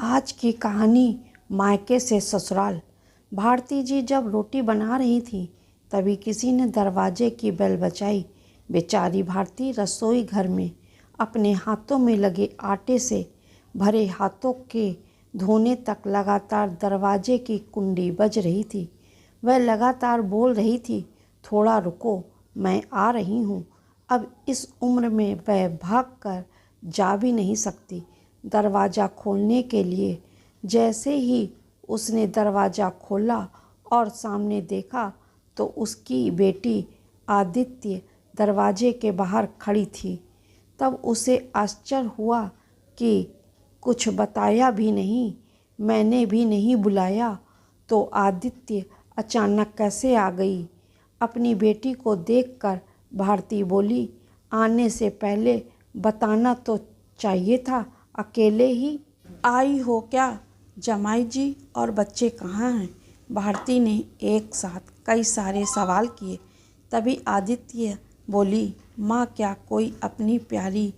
आज की कहानी मायके से ससुराल। भारती जी जब रोटी बना रही थी तभी किसी ने दरवाजे की बेल बजाई। बेचारी भारती रसोई घर में अपने हाथों में लगे आटे से भरे हाथों के धोने तक लगातार दरवाजे की कुंडी बज रही थी। वह लगातार बोल रही थी, थोड़ा रुको, मैं आ रही हूँ। अब इस उम्र में वह भाग कर जा भी नहीं सकती। दरवाज़ा खोलने के लिए जैसे ही उसने दरवाज़ा खोला और सामने देखा तो उसकी बेटी आदित्य दरवाजे के बाहर खड़ी थी। तब उसे आश्चर्य हुआ कि कुछ बताया भी नहीं, मैंने भी नहीं बुलाया तो आदित्य अचानक कैसे आ गई। अपनी बेटी को देखकर भारती बोली, आने से पहले बताना तो चाहिए था, अकेले ही आई हो क्या? जमाई जी और बच्चे कहाँ हैं? भारती ने एक साथ कई सारे सवाल किए। तभी आदित्य बोली, माँ, क्या कोई अपनी प्यारी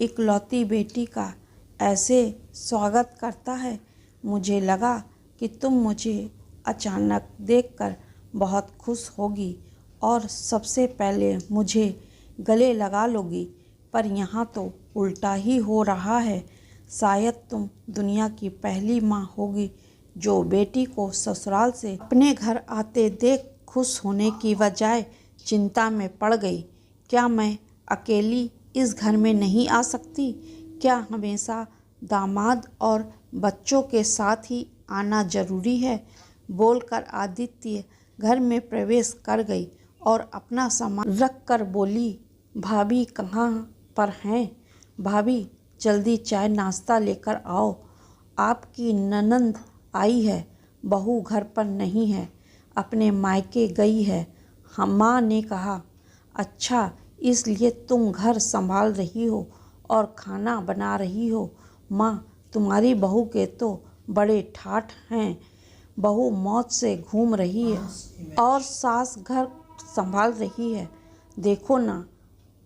इकलौती बेटी का ऐसे स्वागत करता है? मुझे लगा कि तुम मुझे अचानक देखकर बहुत खुश होगी और सबसे पहले मुझे गले लगा लोगी, पर यहाँ तो उल्टा ही हो रहा है। शायद तुम दुनिया की पहली माँ होगी जो बेटी को ससुराल से अपने घर आते देख खुश होने की बजाय चिंता में पड़ गई। क्या मैं अकेली इस घर में नहीं आ सकती? क्या हमेशा दामाद और बच्चों के साथ ही आना जरूरी है? बोलकर आदित्य घर में प्रवेश कर गई और अपना सामान रख कर बोली, भाभी कहाँ पर हैं? भाभी, जल्दी चाय नाश्ता लेकर आओ, आपकी ननंद आई है। बहू घर पर नहीं है, अपने मायके गई है। हम माँ ने कहा। अच्छा, इसलिए तुम घर संभाल रही हो और खाना बना रही हो। माँ, तुम्हारी बहू के तो बड़े ठाठ हैं। बहू मौत से घूम रही है और सास घर संभाल रही है। देखो ना,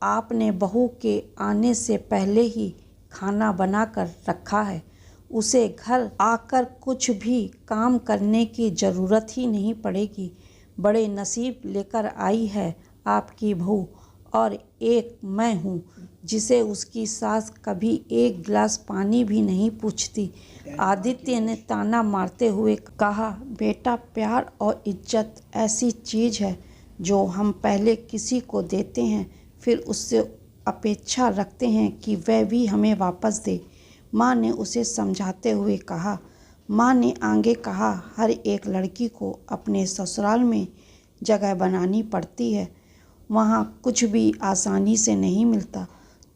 आपने बहू के आने से पहले ही खाना बनाकर रखा है। उसे घर आकर कुछ भी काम करने की ज़रूरत ही नहीं पड़ेगी। बड़े नसीब लेकर आई है आपकी बहू। और एक मैं हूँ जिसे उसकी सास कभी एक गिलास पानी भी नहीं पूछती। आदित्य ने ताना मारते हुए कहा, बेटा, प्यार और इज्जत ऐसी चीज़ है जो हम पहले किसी को देते हैं, फिर उससे अपेक्षा रखते हैं कि वह भी हमें वापस दे। माँ ने उसे समझाते हुए कहा। माँ ने आगे कहा, हर एक लड़की को अपने ससुराल में जगह बनानी पड़ती है। वहाँ कुछ भी आसानी से नहीं मिलता।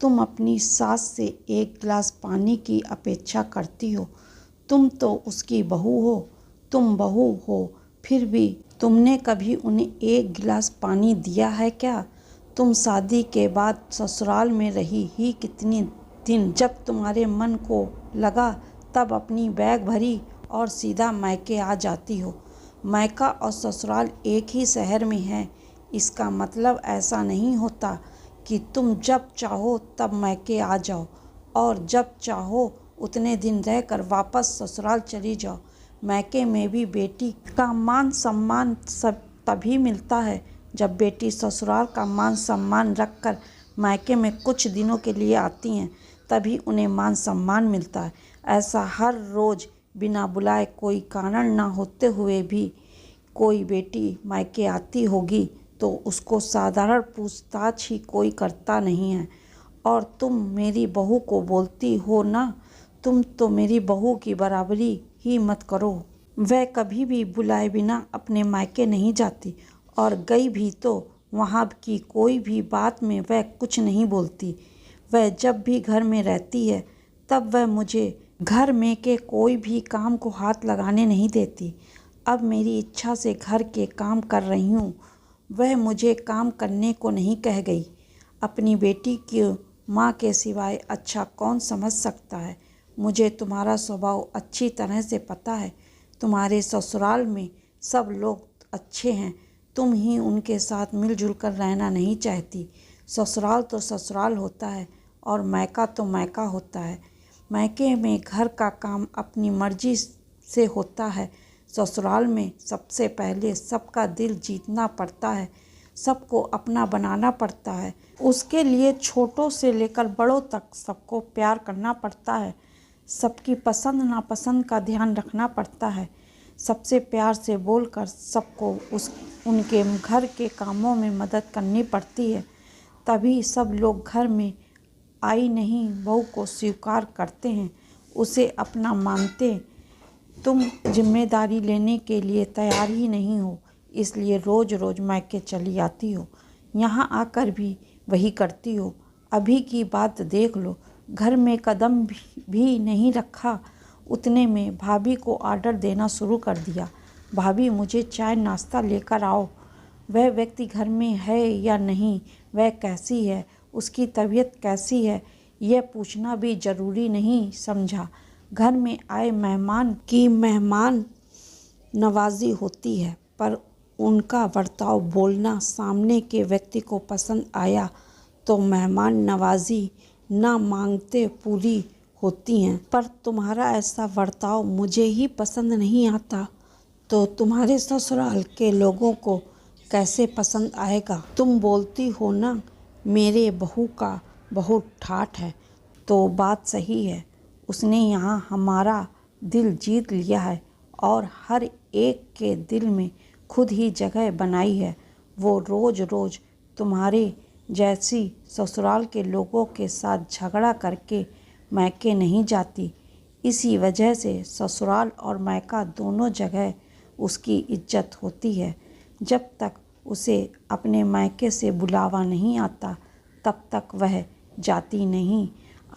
तुम अपनी सास से एक गिलास पानी की अपेक्षा करती हो। तुम तो उसकी बहू हो। तुम बहू हो, फिर भी तुमने कभी उन्हें एक गिलास पानी दिया है क्या? तुम शादी के बाद ससुराल में रही ही कितनी दिन। जब तुम्हारे मन को लगा तब अपनी बैग भरी और सीधा मायके आ जाती हो। मायका और ससुराल एक ही शहर में है। इसका मतलब ऐसा नहीं होता कि तुम जब चाहो तब मायके आ जाओ और जब चाहो उतने दिन रहकर वापस ससुराल चली जाओ। मायके में भी बेटी का मान सम्मान सब तभी मिलता है जब बेटी ससुराल का मान सम्मान रखकर मायके में कुछ दिनों के लिए आती हैं, तभी उन्हें मान सम्मान मिलता है। ऐसा हर रोज़ बिना बुलाए कोई कारण ना होते हुए भी कोई बेटी मायके आती होगी तो उसको साधारण पूछताछ ही कोई करता नहीं है। और तुम मेरी बहू को बोलती हो ना, तुम तो मेरी बहू की बराबरी ही मत करो। वह कभी भी बुलाए बिना अपने मायके नहीं जाती और गई भी तो वहाँ की कोई भी बात में वह कुछ नहीं बोलती। वह जब भी घर में रहती है तब वह मुझे घर में के कोई भी काम को हाथ लगाने नहीं देती। अब मेरी इच्छा से घर के काम कर रही हूँ, वह मुझे काम करने को नहीं कह गई। अपनी बेटी की माँ के सिवाय अच्छा कौन समझ सकता है? मुझे तुम्हारा स्वभाव अच्छी तरह से पता है। तुम्हारे ससुराल में सब लोग अच्छे हैं, तुम ही उनके साथ मिलजुल कर रहना नहीं चाहती। ससुराल तो ससुराल होता है और मायका तो मायका होता है। मायके में घर का काम अपनी मर्जी से होता है, ससुराल में सबसे पहले सबका दिल जीतना पड़ता है, सबको अपना बनाना पड़ता है। उसके लिए छोटों से लेकर बड़ों तक सबको प्यार करना पड़ता है, सबकी पसंद नापसंद का ध्यान रखना पड़ता है, सबसे प्यार से बोलकर सबको उनके घर के कामों में मदद करनी पड़ती है। तभी सब लोग घर में आई नहीं बहू को स्वीकार करते हैं, उसे अपना मानते। तुम जिम्मेदारी लेने के लिए तैयार ही नहीं हो, इसलिए रोज़ रोज़ मायके चली आती हो, यहाँ आकर भी वही करती हो। अभी की बात देख लो, घर में कदम भी नहीं रखा, उतने में भाभी को ऑर्डर देना शुरू कर दिया। भाभी मुझे चाय नाश्ता लेकर आओ। वह व्यक्ति घर में है या नहीं, वह कैसी है, उसकी तबीयत कैसी है, यह पूछना भी ज़रूरी नहीं समझा। घर में आए मेहमान की मेहमान नवाजी होती है, पर उनका बर्ताव बोलना सामने के व्यक्ति को पसंद आया तो मेहमान नवाजी ना मांगते पूरी होती हैं। पर तुम्हारा ऐसा बर्ताव मुझे ही पसंद नहीं आता तो तुम्हारे ससुराल के लोगों को कैसे पसंद आएगा। तुम बोलती हो ना मेरे बहू का बहुत ठाठ है, तो बात सही है। उसने यहाँ हमारा दिल जीत लिया है और हर एक के दिल में खुद ही जगह बनाई है। वो रोज़ रोज़ तुम्हारे जैसी ससुराल के लोगों के साथ झगड़ा करके मायके नहीं जाती। इसी वजह से ससुराल और मायका दोनों जगह उसकी इज्जत होती है। जब तक उसे अपने मायके से बुलावा नहीं आता तब तक वह जाती नहीं।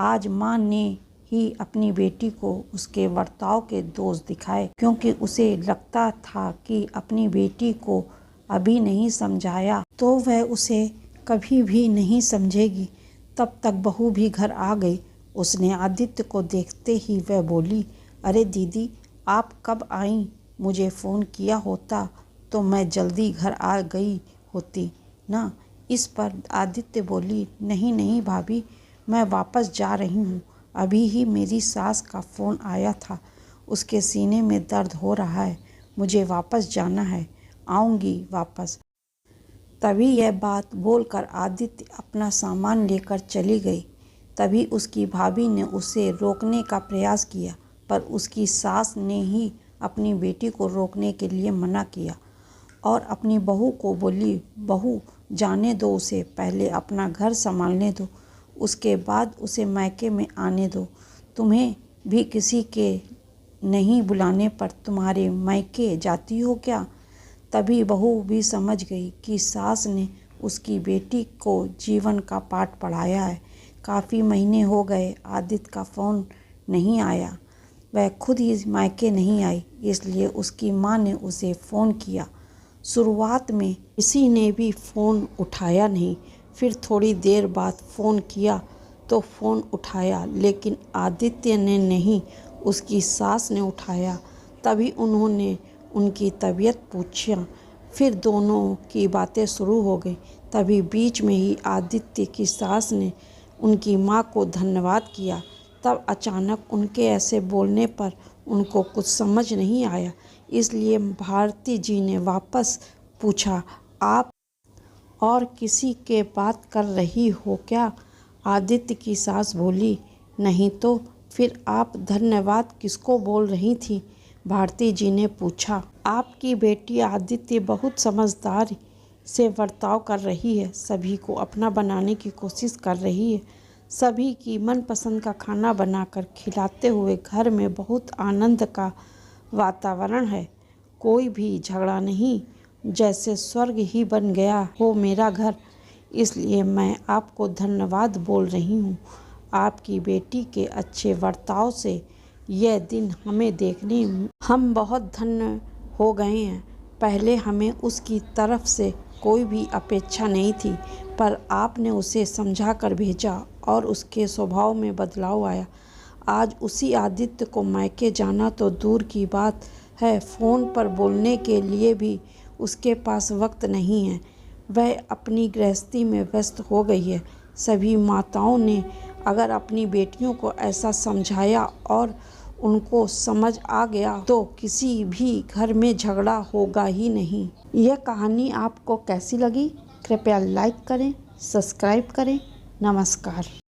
आज माँ ने ही अपनी बेटी को उसके बर्ताव के दोष दिखाए, क्योंकि उसे लगता था कि अपनी बेटी को अभी नहीं समझाया तो वह उसे कभी भी नहीं समझेगी। तब तक बहू भी घर आ गई। उसने आदित्य को देखते ही वह बोली, अरे दीदी आप कब आई? मुझे फ़ोन किया होता तो मैं जल्दी घर आ गई होती ना। इस पर आदित्य बोली, नहीं नहीं भाभी, मैं वापस जा रही हूँ। अभी ही मेरी सास का फ़ोन आया था, उसके सीने में दर्द हो रहा है, मुझे वापस जाना है, आऊँगी वापस। तभी यह बात बोलकर आदित्य अपना सामान लेकर चली गई। तभी उसकी भाभी ने उसे रोकने का प्रयास किया, पर उसकी सास ने ही अपनी बेटी को रोकने के लिए मना किया और अपनी बहू को बोली, बहू जाने दो उसे, पहले अपना घर संभालने दो, उसके बाद उसे मायके में आने दो। तुम्हें भी किसी के नहीं बुलाने पर तुम्हारे मायके जाती हो क्या? तभी बहू भी समझ गई कि सास ने उसकी बेटी को जीवन का पाठ पढ़ाया है। काफ़ी महीने हो गए आदित्य का फ़ोन नहीं आया, वह खुद ही मायके नहीं आई, इसलिए उसकी माँ ने उसे फ़ोन किया। शुरुआत में किसी ने भी फ़ोन उठाया नहीं, फिर थोड़ी देर बाद फ़ोन किया तो फ़ोन उठाया, लेकिन आदित्य ने नहीं, उसकी सास ने उठाया। तभी उन्होंने उनकी तबीयत पूछा, फिर दोनों की बातें शुरू हो गई। तभी बीच में ही आदित्य की सास ने उनकी माँ को धन्यवाद किया। तब अचानक उनके ऐसे बोलने पर उनको कुछ समझ नहीं आया, इसलिए भारती जी ने वापस पूछा, आप और किसी के बात कर रही हो क्या? आदित्य की सास बोली, नहीं तो फिर आप धन्यवाद किसको बोल रही थी? भारती जी ने पूछा। आपकी बेटी आदित्य बहुत समझदारी से बर्ताव कर रही है, सभी को अपना बनाने की कोशिश कर रही है, सभी की मनपसंद का खाना बनाकर खिलाते हुए घर में बहुत आनंद का वातावरण है, कोई भी झगड़ा नहीं, जैसे स्वर्ग ही बन गया हो मेरा घर। इसलिए मैं आपको धन्यवाद बोल रही हूँ। आपकी बेटी के अच्छे बर्ताव से यह दिन हमें देखने हम बहुत धन्य हो गए हैं। पहले हमें उसकी तरफ से कोई भी अपेक्षा नहीं थी, पर आपने उसे समझा कर भेजा और उसके स्वभाव में बदलाव आया। आज उसी आदित्य को मायके जाना तो दूर की बात है, फ़ोन पर बोलने के लिए भी उसके पास वक्त नहीं है, वह अपनी गृहस्थी में व्यस्त हो गई है। सभी माताओं ने अगर अपनी बेटियों को ऐसा समझाया और उनको समझ आ गया तो किसी भी घर में झगड़ा होगा ही नहीं। यह कहानी आपको कैसी लगी? कृपया लाइक करें, सब्सक्राइब करें। नमस्कार।